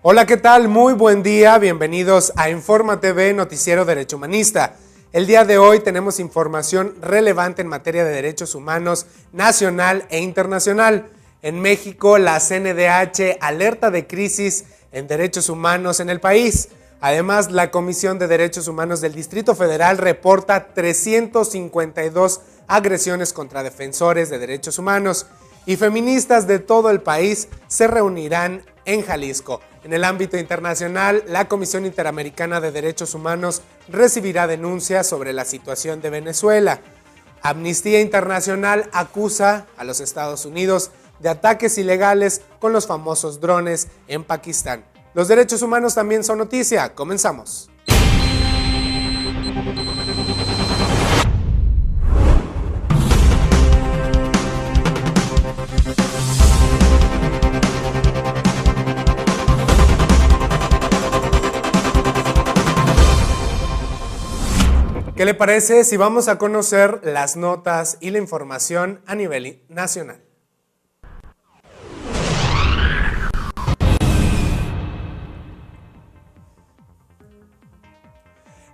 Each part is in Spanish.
Hola, ¿qué tal? Muy buen día, bienvenidos a Informa TV, Noticiero Derecho Humanista. El día de hoy tenemos información relevante en materia de derechos humanos nacional e internacional. En México, la CNDH alerta de crisis en derechos humanos en el país. Además, la Comisión de Derechos Humanos del Distrito Federal reporta 352 agresiones contra defensores de derechos humanos. Y feministas de todo el país se reunirán en Jalisco. En el ámbito internacional, la Comisión Interamericana de Derechos Humanos recibirá denuncias sobre la situación de Venezuela. Amnistía Internacional acusa a los Estados Unidos de ataques ilegales con los famosos drones en Pakistán. Los derechos humanos también son noticia. Comenzamos. ¿Qué le parece si vamos a conocer las notas y la información a nivel nacional?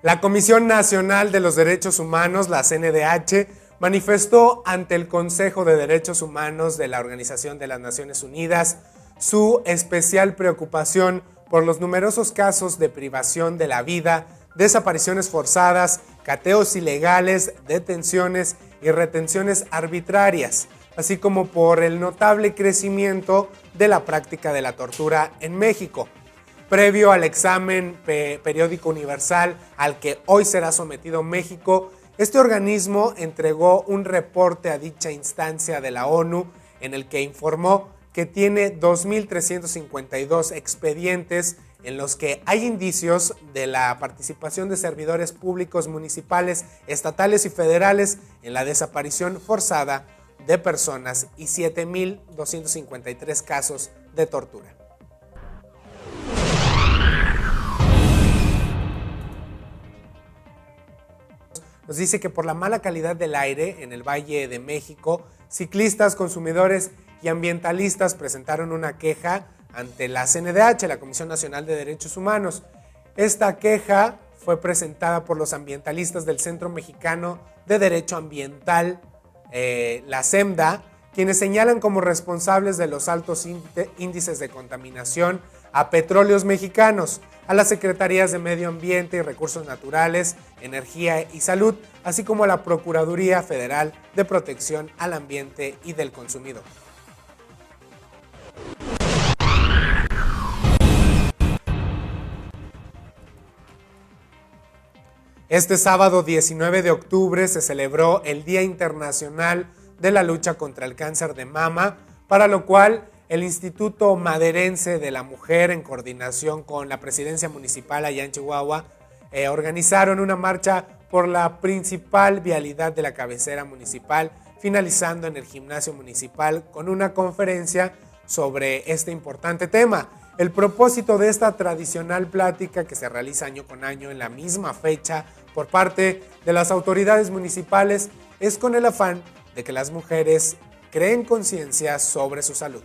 La Comisión Nacional de los Derechos Humanos, la CNDH, manifestó ante el Consejo de Derechos Humanos de la Organización de las Naciones Unidas su especial preocupación por los numerosos casos de privación de la vida, desapariciones forzadas, cateos ilegales, detenciones y retenciones arbitrarias, así como por el notable crecimiento de la práctica de la tortura en México. Previo al examen periódico universal al que hoy será sometido México, este organismo entregó un reporte a dicha instancia de la ONU en el que informó que tiene 2.352 expedientes en los que hay indicios de la participación de servidores públicos municipales, estatales y federales en la desaparición forzada de personas y 7.253 casos de tortura. Nos dice que por la mala calidad del aire en el Valle de México, ciclistas, consumidores y ambientalistas presentaron una queja ante la CNDH, la Comisión Nacional de Derechos Humanos. Esta queja fue presentada por los ambientalistas del Centro Mexicano de Derecho Ambiental, la CEMDA, quienes señalan como responsables de los altos índices de contaminación a Petróleos Mexicanos, a las Secretarías de Medio Ambiente y Recursos Naturales, Energía y Salud, así como a la Procuraduría Federal de Protección al Ambiente y del Consumidor. Este sábado 19 de octubre se celebró el Día Internacional de la Lucha contra el Cáncer de Mama, para lo cual el Instituto Maderense de la Mujer, en coordinación con la Presidencia Municipal allá en Chihuahua, organizaron una marcha por la principal vialidad de la cabecera municipal, finalizando en el gimnasio municipal con una conferencia sobre este importante tema. El propósito de esta tradicional plática, que se realiza año con año en la misma fecha por parte de las autoridades municipales, es con el afán de que las mujeres creen conciencia sobre su salud.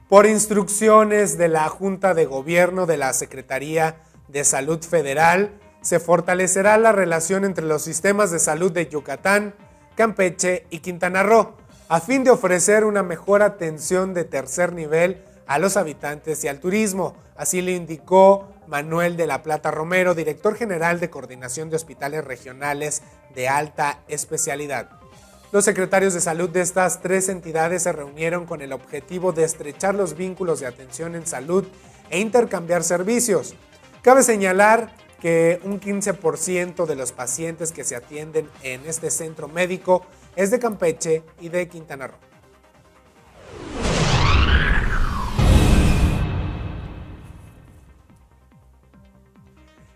Por instrucciones de la Junta de Gobierno de la Secretaría de Salud Federal, se fortalecerá la relación entre los sistemas de salud de Yucatán, Campeche y Quintana Roo, a fin de ofrecer una mejor atención de tercer nivel a los habitantes y al turismo. Así lo indicó Manuel de la Plata Romero, director general de Coordinación de Hospitales Regionales de Alta Especialidad. Los secretarios de salud de estas tres entidades se reunieron con el objetivo de estrechar los vínculos de atención en salud e intercambiar servicios. Cabe señalar que un 15% de los pacientes que se atienden en este centro médico es de Campeche y de Quintana Roo.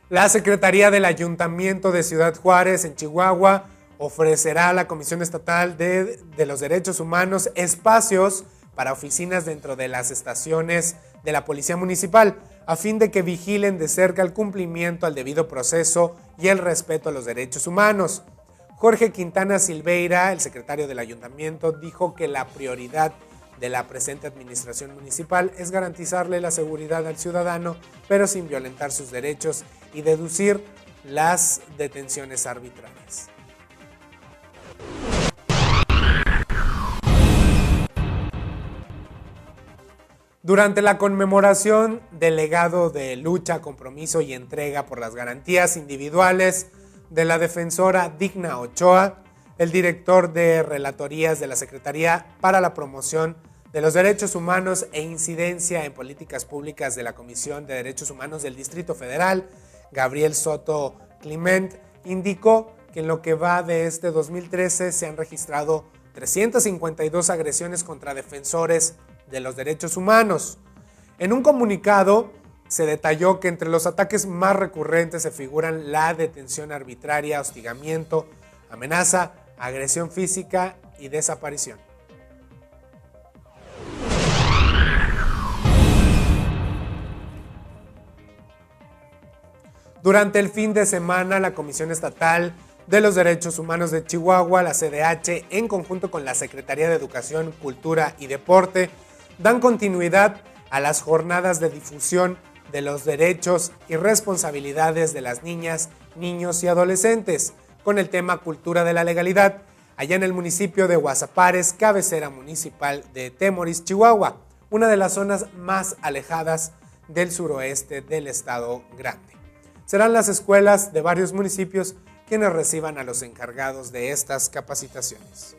La Secretaría del Ayuntamiento de Ciudad Juárez, en Chihuahua, ofrecerá a la Comisión Estatal de los Derechos Humanos espacios para oficinas dentro de las estaciones de la Policía Municipal, a fin de que vigilen de cerca el cumplimiento al debido proceso y el respeto a los derechos humanos. Jorge Quintana Silveira, el secretario del ayuntamiento, dijo que la prioridad de la presente administración municipal es garantizarle la seguridad al ciudadano, pero sin violentar sus derechos y deducir las detenciones arbitrarias. Durante la conmemoración del legado de lucha, compromiso y entrega por las garantías individuales de la defensora Digna Ochoa, el director de relatorías de la Secretaría para la Promoción de los Derechos Humanos e Incidencia en Políticas Públicas de la Comisión de Derechos Humanos del Distrito Federal, Gabriel Soto Clement, indicó que en lo que va de este 2013 se han registrado 352 agresiones contra defensores de los derechos humanos. En un comunicado se detalló que entre los ataques más recurrentes se figuran la detención arbitraria, hostigamiento, amenaza, agresión física y desaparición. Durante el fin de semana, la Comisión Estatal de los Derechos Humanos de Chihuahua, la CDH, en conjunto con la Secretaría de Educación, Cultura y Deporte, dan continuidad a las jornadas de difusión de los derechos y responsabilidades de las niñas, niños y adolescentes, con el tema Cultura de la Legalidad, allá en el municipio de Guasapares, cabecera municipal de Temoris, Chihuahua, una de las zonas más alejadas del suroeste del estado grande. Serán las escuelas de varios municipios quienes reciban a los encargados de estas capacitaciones.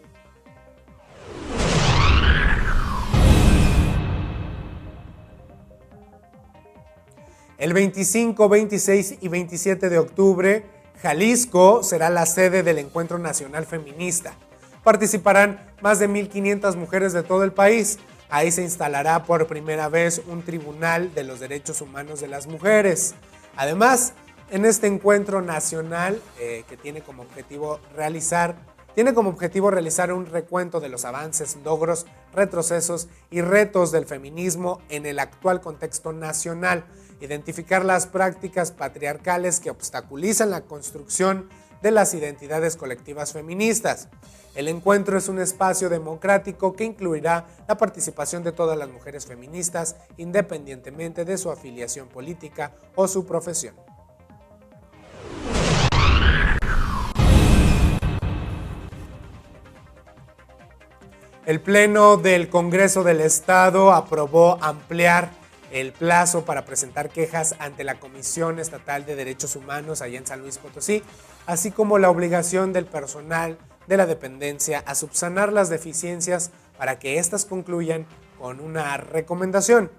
El 25, 26 y 27 de octubre, Jalisco será la sede del Encuentro Nacional Feminista. Participarán más de 1,500 mujeres de todo el país. Ahí se instalará por primera vez un tribunal de los derechos humanos de las mujeres. Además, en este encuentro nacional que tiene como objetivo realizar un recuento de los avances, logros, retrocesos y retos del feminismo en el actual contexto nacional, identificar las prácticas patriarcales que obstaculizan la construcción de las identidades colectivas feministas. El encuentro es un espacio democrático que incluirá la participación de todas las mujeres feministas, independientemente de su afiliación política o su profesión. El Pleno del Congreso del Estado aprobó ampliar el plazo para presentar quejas ante la Comisión Estatal de Derechos Humanos allá en San Luis Potosí, así como la obligación del personal de la dependencia a subsanar las deficiencias para que éstas concluyan con una recomendación.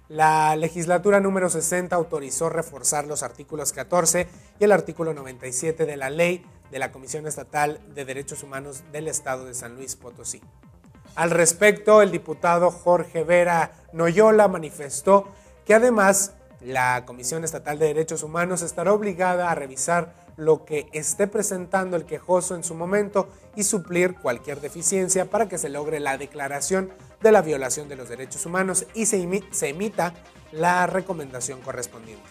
La legislatura número 60 autorizó reforzar los artículos 14 y el artículo 97 de la Ley de la Comisión Estatal de Derechos Humanos del Estado de San Luis Potosí. Al respecto, el diputado Jorge Vera Noyola manifestó que además la Comisión Estatal de Derechos Humanos estará obligada a revisar lo que esté presentando el quejoso en su momento y suplir cualquier deficiencia para que se logre la declaración de la violación de los derechos humanos y se emita la recomendación correspondiente.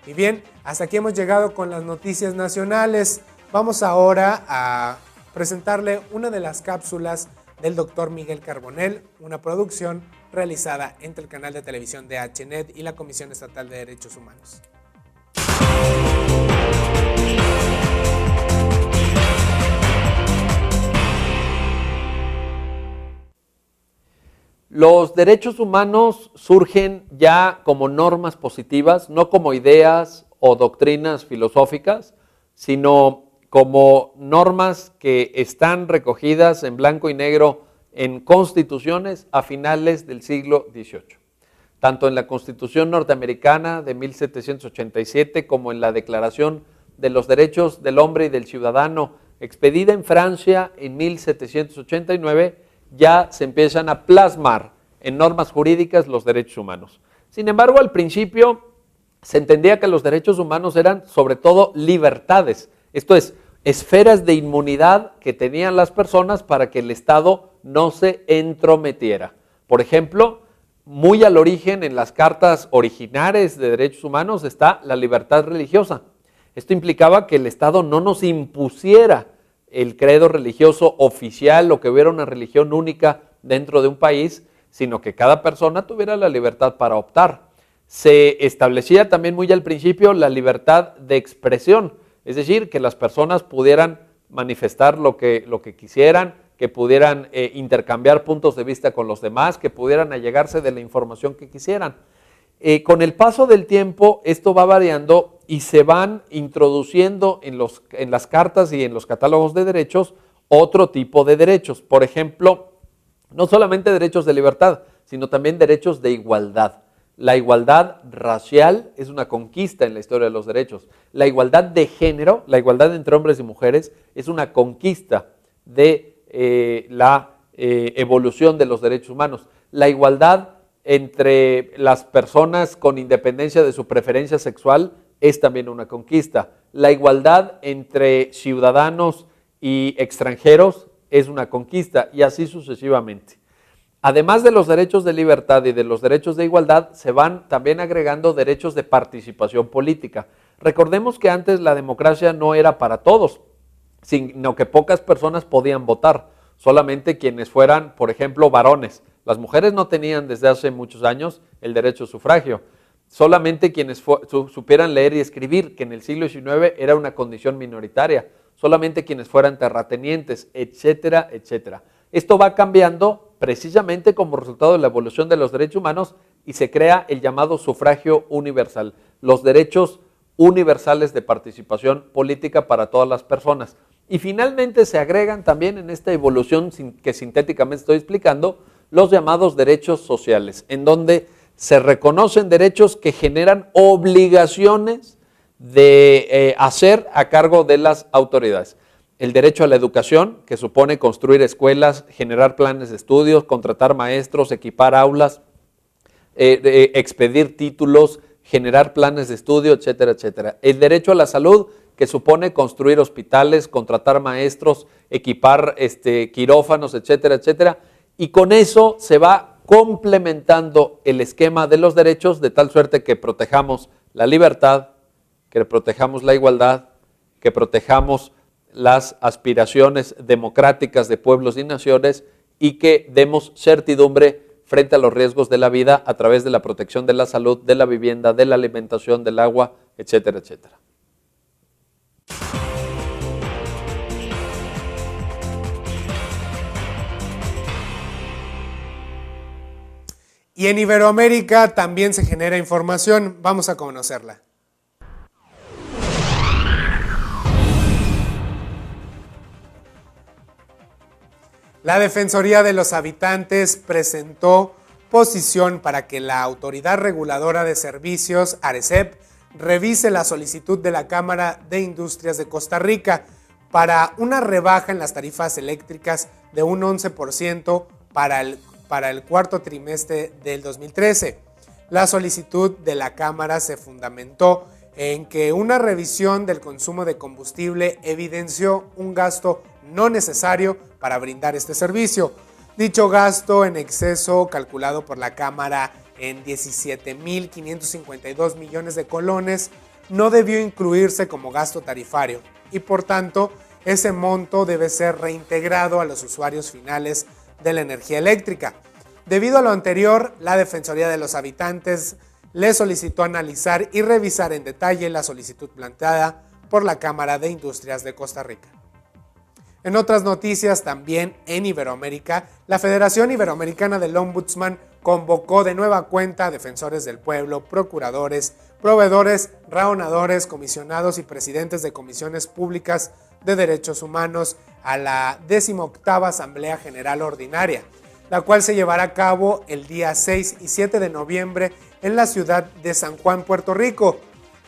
Y bien, hasta aquí hemos llegado con las noticias nacionales. Vamos ahora a presentarle una de las cápsulas del doctor Miguel Carbonell, una producción realizada entre el canal de televisión de HNet y la Comisión Estatal de Derechos Humanos. Los derechos humanos surgen ya como normas positivas, no como ideas o doctrinas filosóficas, sino como normas que están recogidas en blanco y negro en constituciones a finales del siglo XVIII, tanto en la Constitución norteamericana de 1787 como en la Declaración de los Derechos del Hombre y del Ciudadano, expedida en Francia en 1789, ya se empiezan a plasmar en normas jurídicas los derechos humanos. Sin embargo, al principio se entendía que los derechos humanos eran sobre todo libertades, esto es, esferas de inmunidad que tenían las personas para que el Estado no se entrometiera. Por ejemplo, muy al origen en las cartas originales de derechos humanos está la libertad religiosa. Esto implicaba que el Estado no nos impusiera el credo religioso oficial o que hubiera una religión única dentro de un país, sino que cada persona tuviera la libertad para optar. Se establecía también muy al principio la libertad de expresión, es decir, que las personas pudieran manifestar lo que quisieran, que pudieran intercambiar puntos de vista con los demás, que pudieran allegarse de la información que quisieran. Con el paso del tiempo esto va variando y se van introduciendo en las cartas y en los catálogos de derechos otro tipo de derechos. Por ejemplo, no solamente derechos de libertad, sino también derechos de igualdad. La igualdad racial es una conquista en la historia de los derechos. La igualdad de género, la igualdad entre hombres y mujeres, es una conquista de la evolución de los derechos humanos. La igualdad entre las personas con independencia de su preferencia sexual es también una conquista. La igualdad entre ciudadanos y extranjeros es una conquista, y así sucesivamente. Además de los derechos de libertad y de los derechos de igualdad, se van también agregando derechos de participación política. Recordemos que antes la democracia no era para todos, sino que pocas personas podían votar, solamente quienes fueran, por ejemplo, varones. Las mujeres no tenían desde hace muchos años el derecho a sufragio, solamente quienes supieran leer y escribir, que en el siglo XIX era una condición minoritaria, solamente quienes fueran terratenientes, etcétera, etcétera. Esto va cambiando precisamente como resultado de la evolución de los derechos humanos y se crea el llamado sufragio universal, los derechos universales de participación política para todas las personas. Y finalmente se agregan también en esta evolución que sintéticamente estoy explicando, los llamados derechos sociales, en donde se reconocen derechos que generan obligaciones de hacer a cargo de las autoridades. El derecho a la educación, que supone construir escuelas, generar planes de estudios, contratar maestros, equipar aulas, expedir títulos, generar planes de estudio, etcétera, etcétera. El derecho a la salud, que supone construir hospitales, contratar maestros, equipar quirófanos, etcétera, etcétera. Y con eso se va complementando el esquema de los derechos de tal suerte que protejamos la libertad, que protejamos la igualdad, que protejamos las aspiraciones democráticas de pueblos y naciones y que demos certidumbre frente a los riesgos de la vida a través de la protección de la salud, de la vivienda, de la alimentación, del agua, etcétera, etcétera. Y en Iberoamérica también se genera información. Vamos a conocerla. La Defensoría de los Habitantes presentó posición para que la Autoridad Reguladora de Servicios, ARECEP, revise la solicitud de la Cámara de Industrias de Costa Rica para una rebaja en las tarifas eléctricas de un 11% para el cuarto trimestre del 2013. La solicitud de la Cámara se fundamentó en que una revisión del consumo de combustible evidenció un gasto no necesario para brindar este servicio. Dicho gasto en exceso, calculado por la Cámara en 17.552 millones de colones, no debió incluirse como gasto tarifario y por tanto ese monto debe ser reintegrado a los usuarios finales de la energía eléctrica. Debido a lo anterior, la Defensoría de los Habitantes le solicitó analizar y revisar en detalle la solicitud planteada por la Cámara de Industrias de Costa Rica. En otras noticias, también en Iberoamérica, la Federación Iberoamericana del Ombudsman convocó de nueva cuenta a defensores del pueblo, procuradores, proveedores, raonadores, comisionados y presidentes de comisiones públicas de derechos humanos a la 18ª Asamblea General Ordinaria, la cual se llevará a cabo el día 6 y 7 de noviembre en la ciudad de San Juan, Puerto Rico.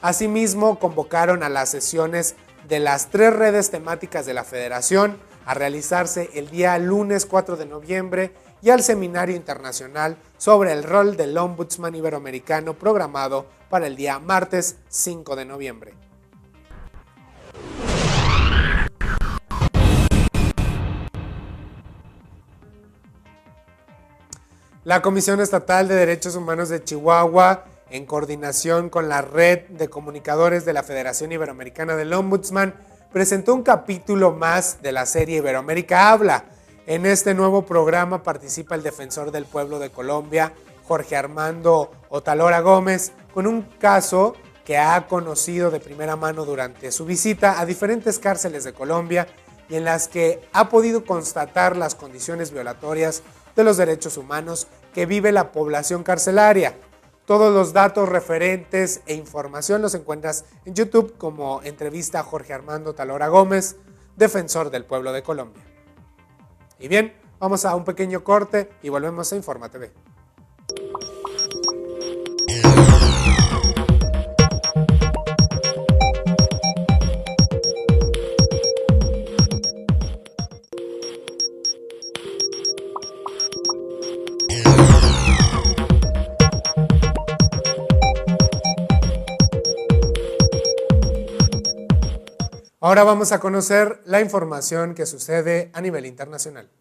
Asimismo, convocaron a las sesiones de las 3 redes temáticas de la Federación a realizarse el día lunes 4 de noviembre y al Seminario Internacional sobre el rol del Ombudsman Iberoamericano programado para el día martes 5 de noviembre. La Comisión Estatal de Derechos Humanos de Chihuahua, en coordinación con la Red de Comunicadores de la Federación Iberoamericana del Ombudsman, presentó un capítulo más de la serie Iberoamérica Habla. En este nuevo programa participa el defensor del pueblo de Colombia, Jorge Armando Otalora Gómez, con un caso que ha conocido de primera mano durante su visita a diferentes cárceles de Colombia y en las que ha podido constatar las condiciones violatorias de los derechos humanos que vive la población carcelaria. Todos los datos referentes e información los encuentras en YouTube como entrevista a Jorge Armando Otalora Gómez, defensor del pueblo de Colombia. Y bien, vamos a un pequeño corte y volvemos a Informa TV. Ahora vamos a conocer la información que sucede a nivel internacional.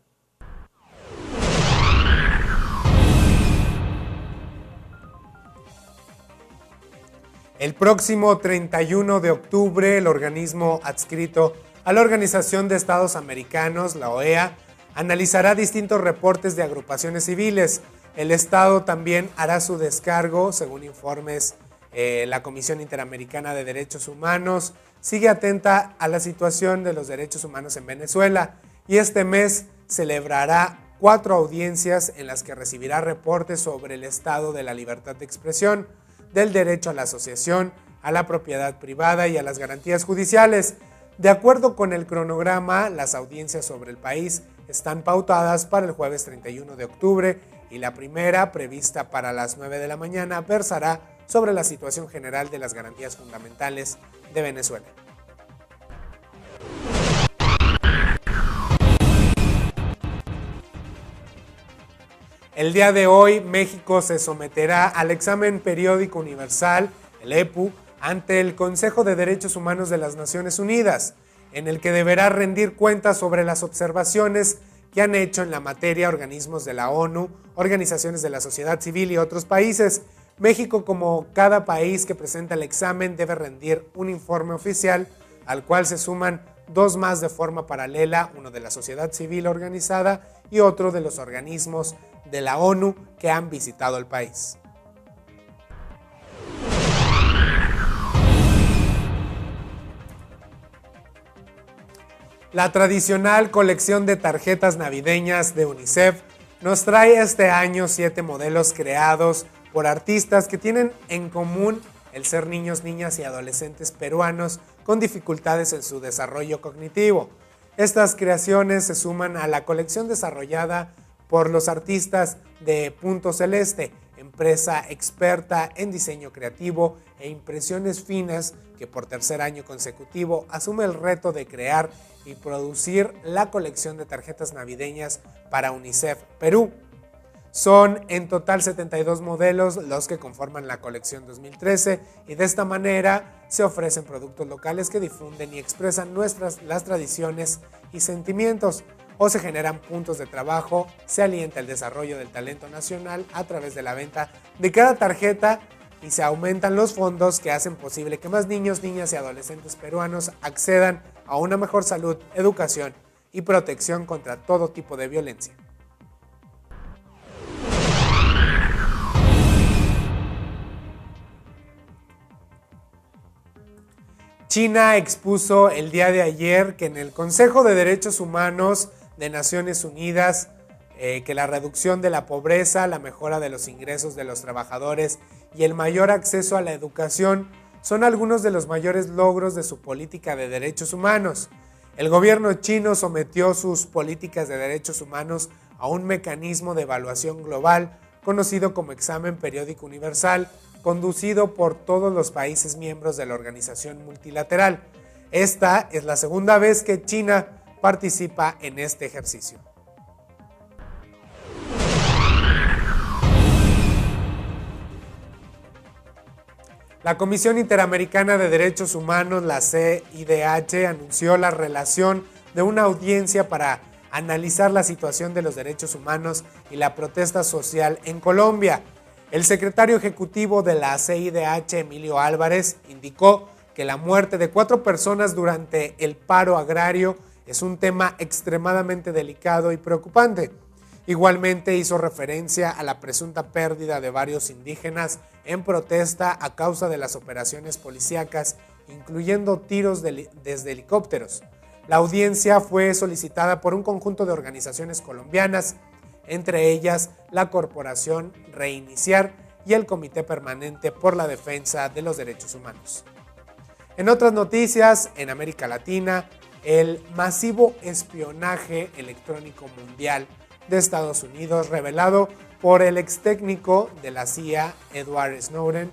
El próximo 31 de octubre, el organismo adscrito a la Organización de Estados Americanos, la OEA, analizará distintos reportes de agrupaciones civiles. El Estado también hará su descargo, según informes la Comisión Interamericana de Derechos Humanos. Sigue atenta a la situación de los derechos humanos en Venezuela y este mes celebrará 4 audiencias en las que recibirá reportes sobre el estado de la libertad de expresión, del derecho a la asociación, a la propiedad privada y a las garantías judiciales. De acuerdo con el cronograma, las audiencias sobre el país están pautadas para el jueves 31 de octubre y la primera, prevista para las 9 de la mañana, versará sobre la situación general de las garantías fundamentales de Venezuela. El día de hoy, México se someterá al examen periódico universal, el EPU, ante el Consejo de Derechos Humanos de las Naciones Unidas, en el que deberá rendir cuentas sobre las observaciones que han hecho en la materia organismos de la ONU, organizaciones de la sociedad civil y otros países. México, como cada país que presenta el examen, debe rendir un informe oficial, al cual se suman 2 más de forma paralela, uno de la sociedad civil organizada y otro de los organismos de la ONU que han visitado el país. La tradicional colección de tarjetas navideñas de UNICEF nos trae este año 7 modelos creados por artistas que tienen en común el ser niños, niñas y adolescentes peruanos con dificultades en su desarrollo cognitivo. Estas creaciones se suman a la colección desarrollada por los artistas de Punto Celeste, empresa experta en diseño creativo e impresiones finas que por tercer año consecutivo asume el reto de crear y producir la colección de tarjetas navideñas para UNICEF Perú. Son en total 72 modelos los que conforman la colección 2013 y de esta manera se ofrecen productos locales que difunden y expresan las tradiciones y sentimientos, o se generan puntos de trabajo, se alienta el desarrollo del talento nacional a través de la venta de cada tarjeta y se aumentan los fondos que hacen posible que más niños, niñas y adolescentes peruanos accedan a una mejor salud, educación y protección contra todo tipo de violencia. China expuso el día de ayer que en el Consejo de Derechos Humanos de Naciones Unidas, que la reducción de la pobreza, la mejora de los ingresos de los trabajadores y el mayor acceso a la educación son algunos de los mayores logros de su política de derechos humanos. El gobierno chino sometió sus políticas de derechos humanos a un mecanismo de evaluación global conocido como Examen Periódico Universal, conducido por todos los países miembros de la organización multilateral. Esta es la segunda vez que China participa en este ejercicio. La Comisión Interamericana de Derechos Humanos, la CIDH, anunció la relación de una audiencia para analizar la situación de los derechos humanos y la protesta social en Colombia. El secretario ejecutivo de la CIDH, Emilio Álvarez, indicó que la muerte de 4 personas durante el paro agrario es un tema extremadamente delicado y preocupante. Igualmente hizo referencia a la presunta pérdida de varios indígenas en protesta a causa de las operaciones policíacas, incluyendo tiros desde helicópteros. La audiencia fue solicitada por un conjunto de organizaciones colombianas, entre ellas la Corporación Reiniciar y el Comité Permanente por la Defensa de los Derechos Humanos. En otras noticias, en América Latina, el masivo espionaje electrónico mundial de Estados Unidos, revelado por el ex técnico de la CIA, Edward Snowden,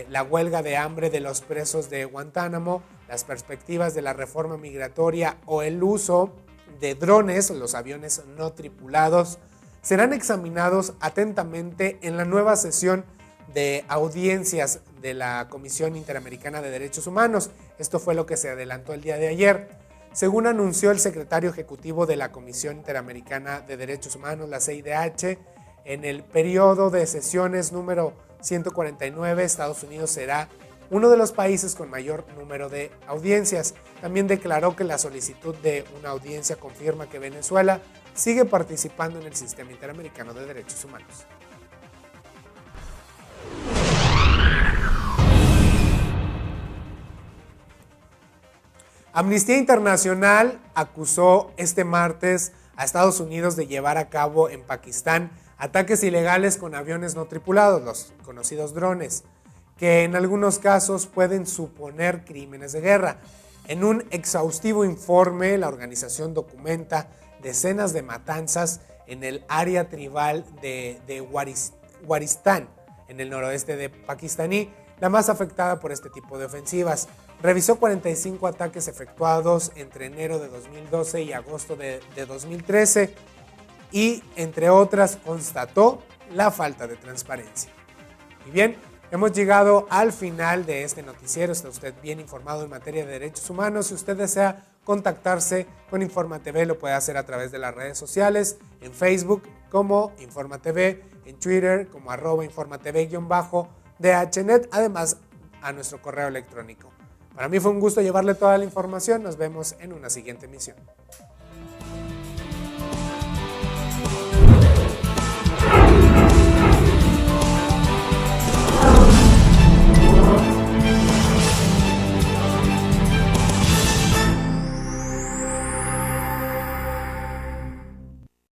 la huelga de hambre de los presos de Guantánamo, las perspectivas de la reforma migratoria o el uso de drones, los aviones no tripulados, serán examinados atentamente en la nueva sesión de audiencias de la Comisión Interamericana de Derechos Humanos. Esto fue lo que se adelantó el día de ayer. Según anunció el secretario ejecutivo de la Comisión Interamericana de Derechos Humanos, la CIDH, en el periodo de sesiones número 149, Estados Unidos será uno de los países con mayor número de audiencias. También declaró que la solicitud de una audiencia confirma que Venezuela sigue participando en el Sistema Interamericano de Derechos Humanos. Amnistía Internacional acusó este martes a Estados Unidos de llevar a cabo en Pakistán ataques ilegales con aviones no tripulados, los conocidos drones, que en algunos casos pueden suponer crímenes de guerra. En un exhaustivo informe, la organización documenta decenas de matanzas en el área tribal de Waristan, en el noroeste de Pakistaní, la más afectada por este tipo de ofensivas. Revisó 45 ataques efectuados entre enero de 2012 y agosto de 2013 y, entre otras, constató la falta de transparencia. Y bien, hemos llegado al final de este noticiero. Está usted bien informado en materia de derechos humanos. Si usted desea contactarse con Informa TV, lo puede hacer a través de las redes sociales, en Facebook como Informa TV, en Twitter como @InformaTV_DHNet, además a nuestro correo electrónico. Para mí fue un gusto llevarle toda la información. Nos vemos en una siguiente emisión.